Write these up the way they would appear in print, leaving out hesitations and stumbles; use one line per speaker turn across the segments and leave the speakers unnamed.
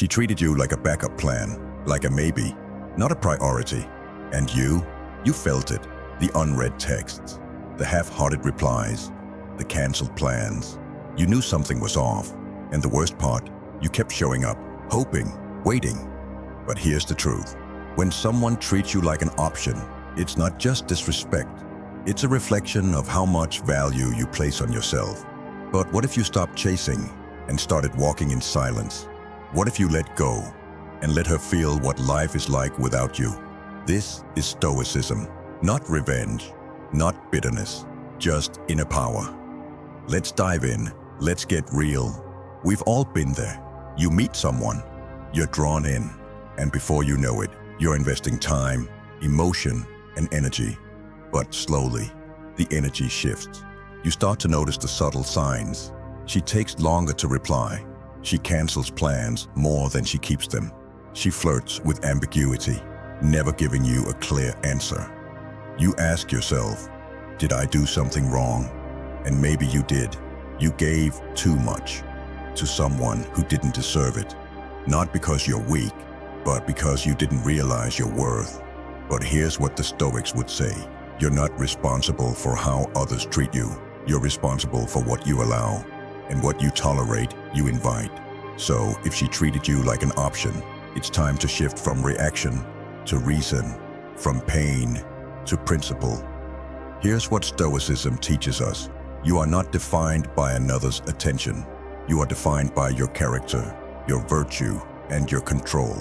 She treated you like a backup plan, like a maybe, not a priority. And you felt it. The unread texts, the half-hearted replies, the cancelled plans. You knew something was off. And the worst part, you kept showing up, hoping, waiting. But here's the truth. When someone treats you like an option, it's not just disrespect. It's a reflection of how much value you place on yourself. But what if you stopped chasing and started walking in silence? What if you let go and let her feel what life is like without you? This is Stoicism, not revenge, not bitterness, just inner power. Let's dive in. Let's get real. We've all been there. You meet someone, you're drawn in, and before you know it, you're investing time, emotion, and energy. But slowly, the energy shifts. You start to notice the subtle signs. She takes longer to reply. She cancels plans more than she keeps them. She flirts with ambiguity, never giving you a clear answer. You ask yourself, did I do something wrong? And maybe you did. You gave too much to someone who didn't deserve it. Not because you're weak, but because you didn't realize your worth. But here's what the Stoics would say. You're not responsible for how others treat you. You're responsible for what you allow. And what you tolerate, you invite. So if she treated you like an option, it's time to shift from reaction to reason, from pain to principle. Here's what Stoicism teaches us. You are not defined by another's attention. You are defined by your character, your virtue, and your control.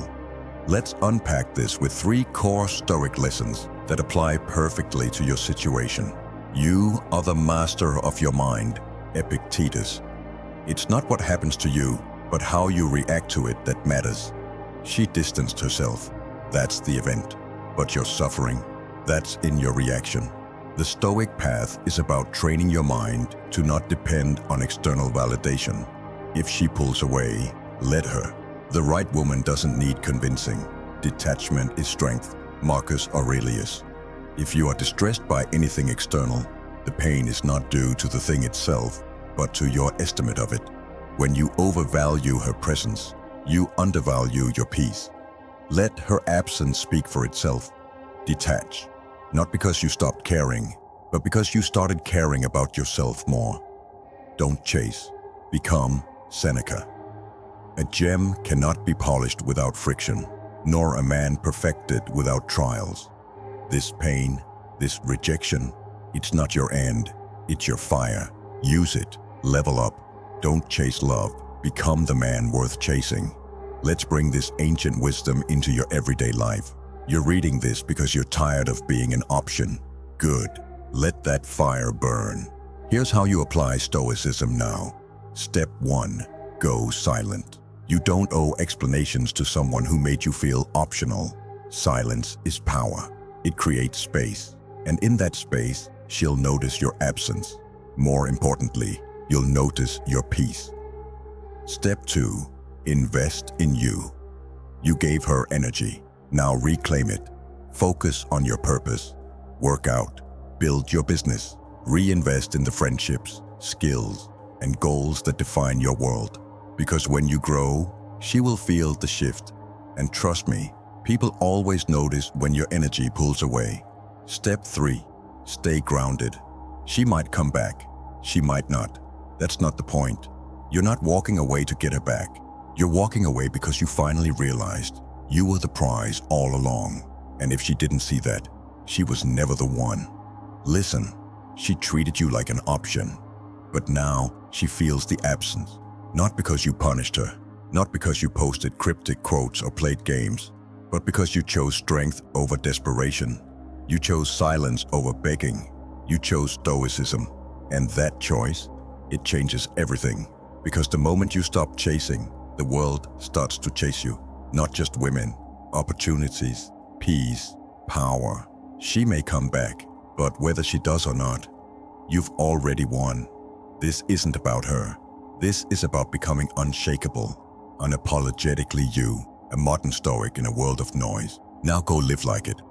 Let's unpack this with 3 core Stoic lessons that apply perfectly to your situation. You are the master of your mind, Epictetus. It's not what happens to you, but how you react to it that matters. She distanced herself. That's the event. But your suffering, that's in your reaction. The Stoic path is about training your mind to not depend on external validation. If she pulls away, let her. The right woman doesn't need convincing. Detachment is strength. Marcus Aurelius. If you are distressed by anything external, the pain is not due to the thing itself, but to your estimate of it. When you overvalue her presence, you undervalue your peace. Let her absence speak for itself. Detach. Not because you stopped caring, but because you started caring about yourself more. Don't chase. Become Seneca. A gem cannot be polished without friction, nor a man perfected without trials. This pain, this rejection, it's not your end, it's your fire. Use it. Level up. Don't chase love. Become the man worth chasing. Let's bring this ancient wisdom into your everyday life. You're reading this because you're tired of being an option. Good. Let that fire burn. Here's how you apply Stoicism now. Step 1. Go silent. You don't owe explanations to someone who made you feel optional. Silence is power. It creates space. And in that space, she'll notice your absence. More importantly, you'll notice your peace. Step 2. Invest in you. You gave her energy. Now reclaim it. Focus on your purpose. Work out. Build your business. Reinvest in the friendships, skills, and goals that define your world. Because when you grow, she will feel the shift. And trust me, people always notice when your energy pulls away. Step 3. Stay grounded. She might come back. She might not. That's not the point. You're not walking away to get her back. You're walking away because you finally realized you were the prize all along. And if she didn't see that, she was never the one. Listen, she treated you like an option. But now she feels the absence. Not because you punished her, not because you posted cryptic quotes or played games, but because you chose strength over desperation. You chose silence over begging. You chose Stoicism. And that choice, it changes everything. Because the moment you stop chasing, the world starts to chase you. Not just women, opportunities, peace, power. She may come back, but whether she does or not, you've already won. This isn't about her. This is about becoming unshakable, unapologetically you, a modern Stoic in a world of noise. Now go live like it.